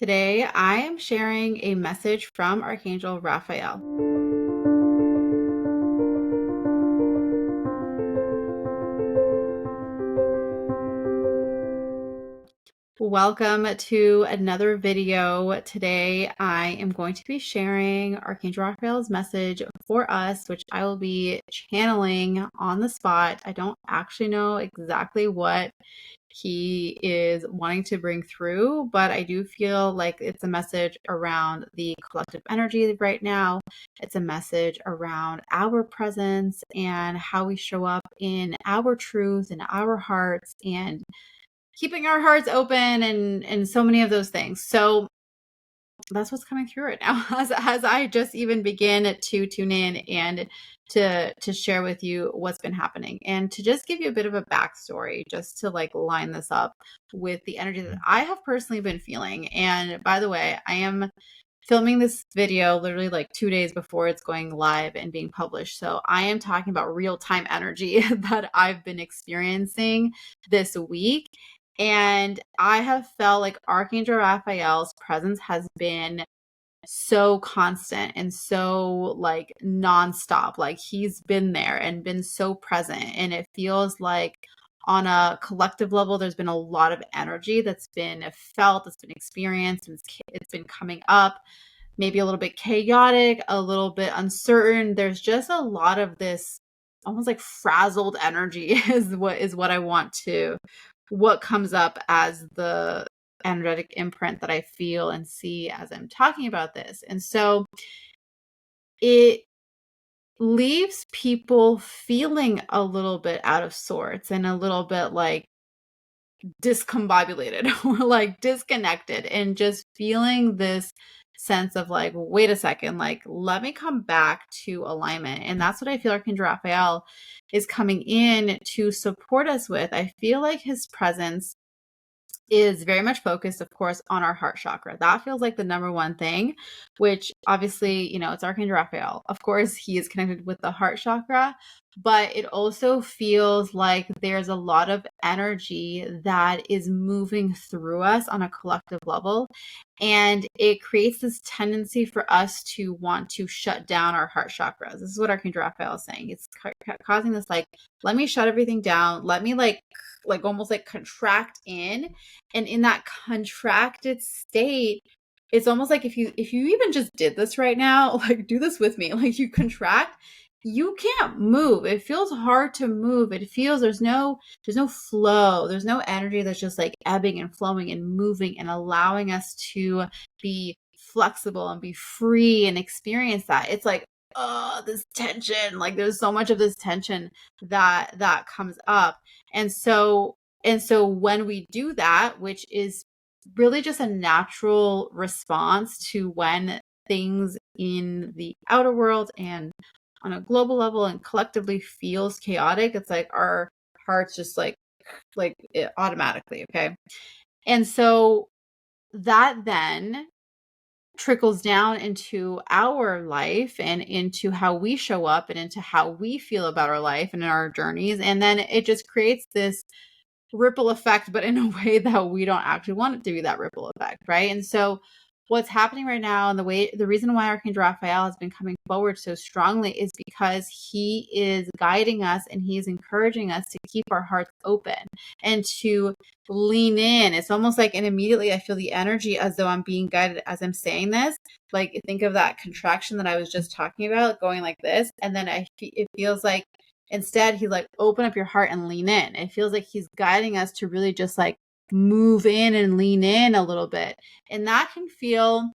Today, I am sharing a message from Archangel Raphael. Welcome to another video. Today, I am going to be sharing Archangel Raphael's message for us, which I will be channeling on the spot. I don't actually know exactly what he is wanting to bring through, but I do feel like it's a message around the collective energy right now. It's a message around our presence and how we show up in our truth and our hearts and keeping our hearts open and so many of those things. So that's what's coming through right now as I just even begin to tune in and to share with you what's been happening and to just give you a bit of a backstory just to like line this up with the energy that I have personally been feeling. And by the way, I am filming this video literally like 2 days before it's going live and being published. So I am talking about real-time energy that I've been experiencing this week. And I have felt like Archangel Raphael's presence has been so constant and so like nonstop. Like he's been there and been so present. And it feels like on a collective level, there's been a lot of energy that's been felt, that's been experienced, and it's been coming up, maybe a little bit chaotic, a little bit uncertain. There's just a lot of this almost like frazzled energy is what I want to what comes up as the energetic imprint that I feel and see as I'm talking about this. And so it leaves people feeling a little bit out of sorts and a little bit like discombobulated or like disconnected and just feeling this sense of like, wait a second, like, let me come back to alignment. And that's what I feel Archangel Raphael is coming in to support us with. I feel like his presence is very much focused, of course, on our heart chakra. That feels like the number one thing, which obviously, it's Archangel Raphael. Of course, he is connected with the heart chakra, but it also feels like there's a lot of energy that is moving through us on a collective level. And it creates this tendency for us to want to shut down our heart chakras. This is what Archangel Raphael is saying. It's causing this like, let me shut everything down. Let me like almost like contract in. And in that contracted state, it's almost like if you even just did this right now, like do this with me, like you contract, you can't move. It feels hard to move. It feels there's no flow. There's no energy that's just like ebbing and flowing and moving and allowing us to be flexible and be free and experience that. It's like, oh, this tension, like there's so much of this tension that comes up. And so when we do that, which is really just a natural response to when things in the outer world and on a global level and collectively feels chaotic, it's like our hearts just like it automatically, okay? And so that then trickles down into our life and into how we show up and into how we feel about our life and in our journeys. And then it just creates this ripple effect, but in a way that we don't actually want it to be that ripple effect, right? And so what's happening right now and the reason why Archangel Raphael has been coming forward so strongly is because he is guiding us and he is encouraging us to keep our hearts open and to lean in. It's almost like, and immediately I feel the energy as though I'm being guided as I'm saying this. Like think of that contraction that I was just talking about going like this. And then it feels like instead, he's like, open up your heart and lean in. It feels like he's guiding us to really just like move in and lean in a little bit. And that can feel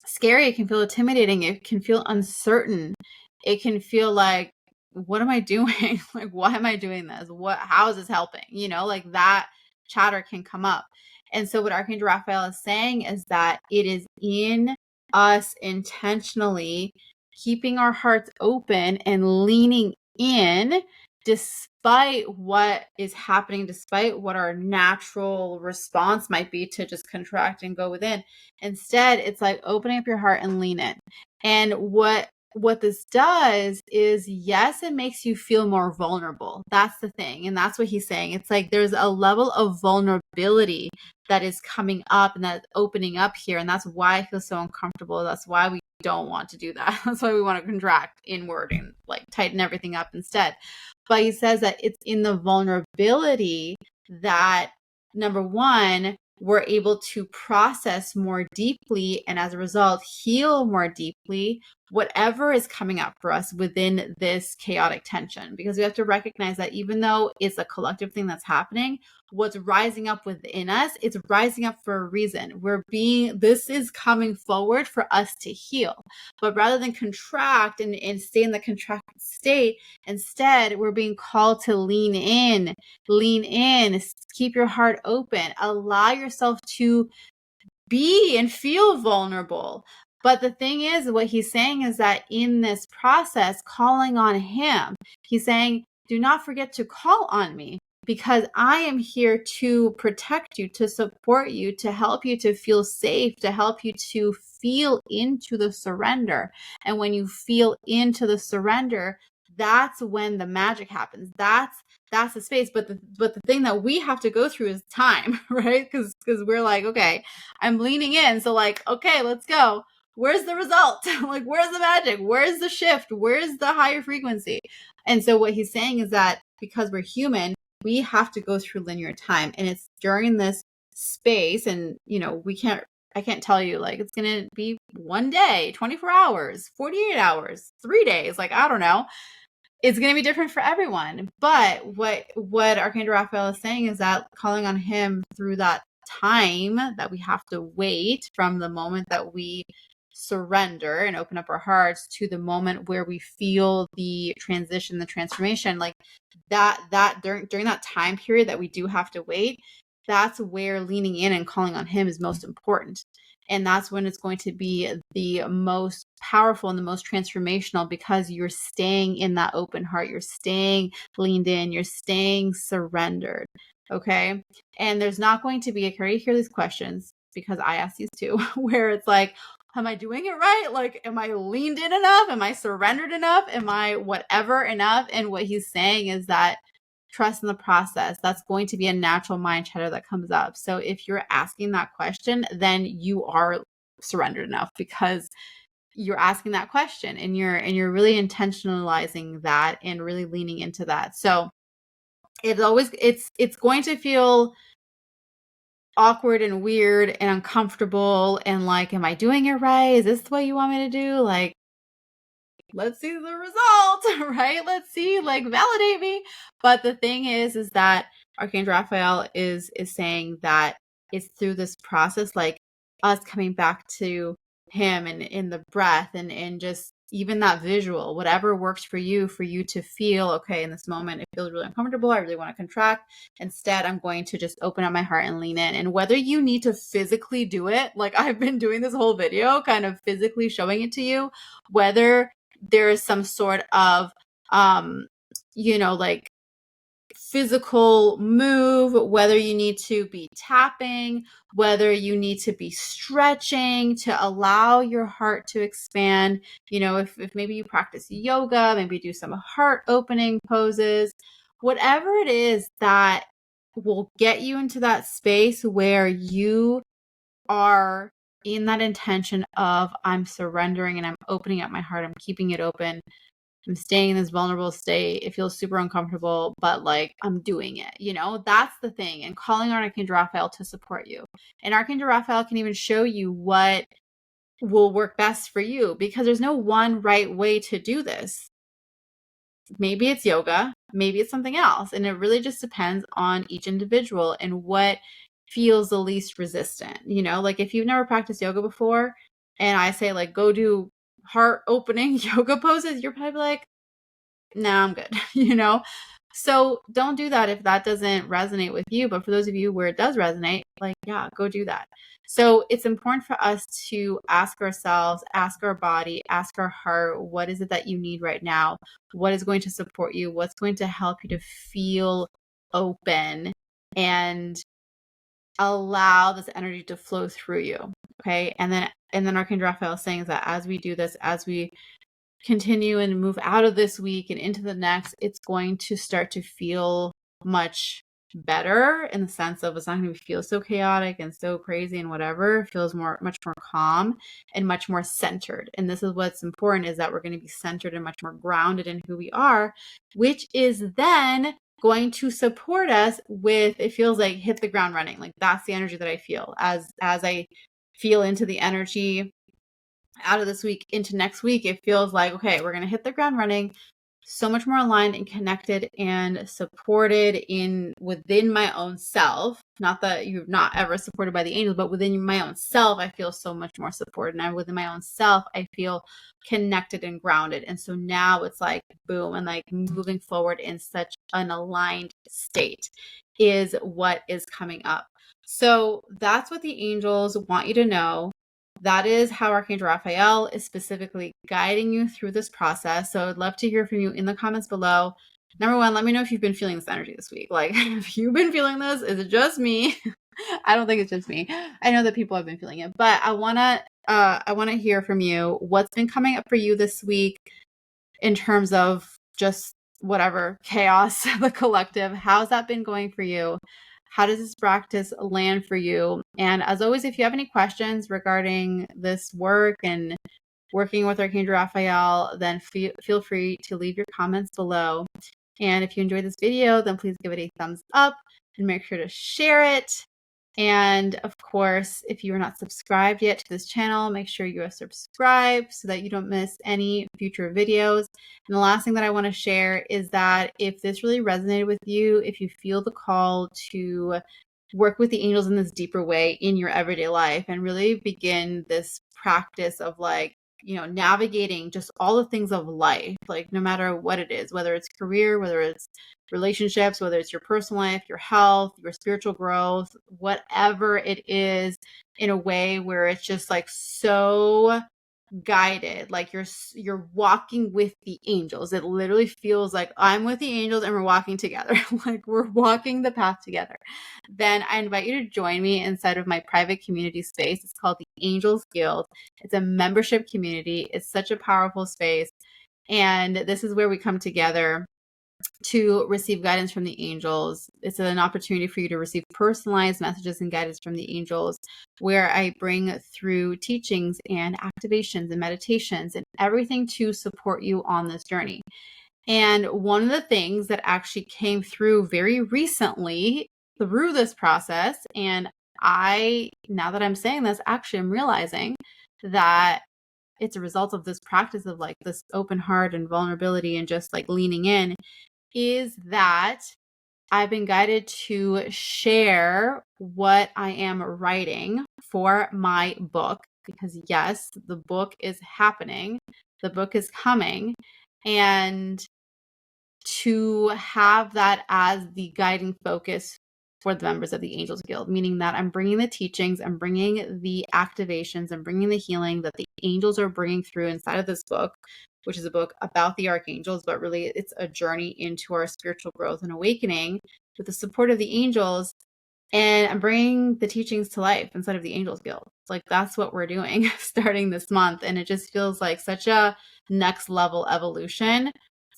scary. It can feel intimidating. It can feel uncertain. It can feel like, what am I doing? Like, why am I doing this? How is this helping? Like that chatter can come up. And so what Archangel Raphael is saying is that it is in us intentionally keeping our hearts open and leaning in despite what is happening, despite what our natural response might be to just contract and go within. Instead, it's like opening up your heart and lean in. And what what this does is, yes, it makes you feel more vulnerable. That's the thing. And that's what he's saying. It's like there's a level of vulnerability that is coming up and that's opening up here. And that's why I feel so uncomfortable. That's why we don't want to do that. That's why we want to contract inward and like tighten everything up instead. But he says that it's in the vulnerability that, number one, we're able to process more deeply and as a result heal more deeply whatever is coming up for us within this chaotic tension. Because we have to recognize that even though it's a collective thing that's happening, what's rising up within us, it's rising up for a reason. This is coming forward for us to heal. But rather than contract and stay in the contracted state, instead we're being called to lean in, keep your heart open, allow yourself to be and feel vulnerable. But the thing is, what he's saying is that in this process, calling on him, he's saying, do not forget to call on me, because I am here to protect you, to support you, to help you to feel safe, to help you to feel into the surrender. And when you feel into the surrender, that's when the magic happens. That's the space. But the thing that we have to go through is time, right? Because we're like, okay, I'm leaning in. So like, okay, let's go. Where's the result? Like, where's the magic? Where's the shift? Where's the higher frequency? And so what he's saying is that because we're human, we have to go through linear time. And it's during this space, and I can't tell you like it's going to be one day, 24 hours, 48 hours, 3 days. Like, I don't know. It's going to be different for everyone. But what Archangel Raphael is saying is that calling on him through that time that we have to wait from the moment that we surrender and open up our hearts to the moment where we feel the transition, the transformation, like that during that time period that we do have to wait, that's where leaning in and calling on him is most important. And that's when it's going to be the most powerful and the most transformational, because you're staying in that open heart. You're staying leaned in. You're staying surrendered. Okay. And there's not going to be, I already hear these questions because I ask these too, where it's like, am I doing it right? Like, am I leaned in enough? Am I surrendered enough? Am I whatever enough? And what he's saying is that trust in the process. That's going to be a natural mind chatter that comes up. So if you're asking that question, then you are surrendered enough, because you're asking that question and you're really intentionalizing that and really leaning into that. So it's going to feel awkward and weird and uncomfortable and like, am I doing it right? Is this the way you want me to do? Like, let's see the result, right? Let's see, like, validate me. But the thing is that Archangel Raphael is saying that it's through this process, like us coming back to him and in the breath and just even that visual, whatever works for you to feel, okay, in this moment, it feels really uncomfortable. I really want to contract. Instead, I'm going to just open up my heart and lean in. And whether you need to physically do it, like I've been doing this whole video, kind of physically showing it to you, whether there is some sort of, like physical move, whether you need to be tapping, whether you need to be stretching to allow your heart to expand. If maybe you practice yoga, maybe do some heart opening poses, whatever it is that will get you into that space where you are in that intention of, I'm surrendering and I'm opening up my heart. I'm keeping it open. I'm staying in this vulnerable state. It feels super uncomfortable, but like I'm doing it, that's the thing. And calling on Archangel Raphael to support you. And Archangel Raphael can even show you what will work best for you, because there's no one right way to do this. Maybe it's yoga, maybe it's something else. And it really just depends on each individual and what feels the least resistant. Like if you've never practiced yoga before and I say like, go do heart opening yoga poses, you're probably like, nah, I'm good, So don't do that if that doesn't resonate with you. But for those of you where it does resonate, like, yeah, go do that. So it's important for us to ask ourselves, ask our body, ask our heart, what is it that you need right now? What is going to support you? What's going to help you to feel open and allow this energy to flow through you? Okay. And then Archangel Raphael is saying that as we do this, as we continue and move out of this week and into the next, it's going to start to feel much better in the sense of it's not going to feel so chaotic and so crazy and whatever. It feels much more calm and much more centered. And this is what's important, is that we're going to be centered and much more grounded in who we are, which is then going to support us with, it feels like, hit the ground running. Like that's the energy that I feel as I feel into the energy out of this week into next week. It feels like, okay, we're going to hit the ground running, so much more aligned and connected and supported within my own self. Not that you're not ever supported by the angels, but within my own self, I feel so much more supported. And within my own self, I feel connected and grounded. And so now it's like, boom, and like moving forward in such an aligned state is what is coming up. So that's what the angels want you to know. That is how Archangel Raphael is specifically guiding you through this process. So I'd love to hear from you in the comments below. Number one, let me know if you've been feeling this energy this week. Like, if you've been feeling this, is it just me? I don't think it's just me. I know that people have been feeling it, but I want to hear from you. What's been coming up for you this week in terms of just whatever chaos, the collective? How's that been going for you? How does this practice land for you? And as always, if you have any questions regarding this work and working with Archangel Raphael, then feel free to leave your comments below. And if you enjoyed this video, then please give it a thumbs up and make sure to share it. And of course, if you are not subscribed yet to this channel, make sure you are subscribed so that you don't miss any future videos. And the last thing that I want to share is that if this really resonated with you, if you feel the call to work with the angels in this deeper way in your everyday life and really begin this practice of like, navigating just all the things of life, like no matter what it is, whether it's career, whether it's relationships, whether it's your personal life, your health, your spiritual growth, whatever it is, in a way where it's just like so guided, like you're walking with the angels. It literally feels like I'm with the angels and we're walking together, like we're walking the path together. Then I invite you to join me inside of my private community space. It's called the Angels Guild. It's a membership community. It's such a powerful space, and this is where we come together to receive guidance from the angels. It's an opportunity for you to receive personalized messages and guidance from the angels, where I bring through teachings and activations and meditations and everything to support you on this journey. And one of the things that actually came through very recently through this process, and now that I'm saying this, actually I'm realizing that it's a result of this practice of like this open heart and vulnerability and just like leaning in, is that I've been guided to share what I am writing for my book, because yes, the book is happening, the book is coming, and to have that as the guiding focus for the members of the Angels Guild, meaning that I'm bringing the teachings, I'm bringing the activations, I'm bringing the healing that the angels are bringing through inside of this book, which is a book about the archangels, but really it's a journey into our spiritual growth and awakening with the support of the angels. And I'm bringing the teachings to life inside of the Angels Guild. It's like, that's what we're doing starting this month. And it just feels like such a next level evolution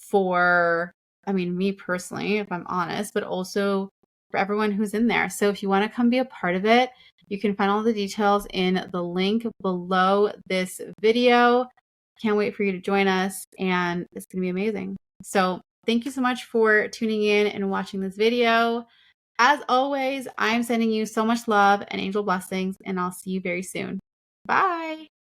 for, me personally, if I'm honest, but also for everyone who's in there. So if you want to come be a part of it, you can find all the details in the link below this video. Can't wait for you to join us, and it's going to be amazing. So thank you so much for tuning in and watching this video. As always, I'm sending you so much love and angel blessings, and I'll see you very soon. Bye.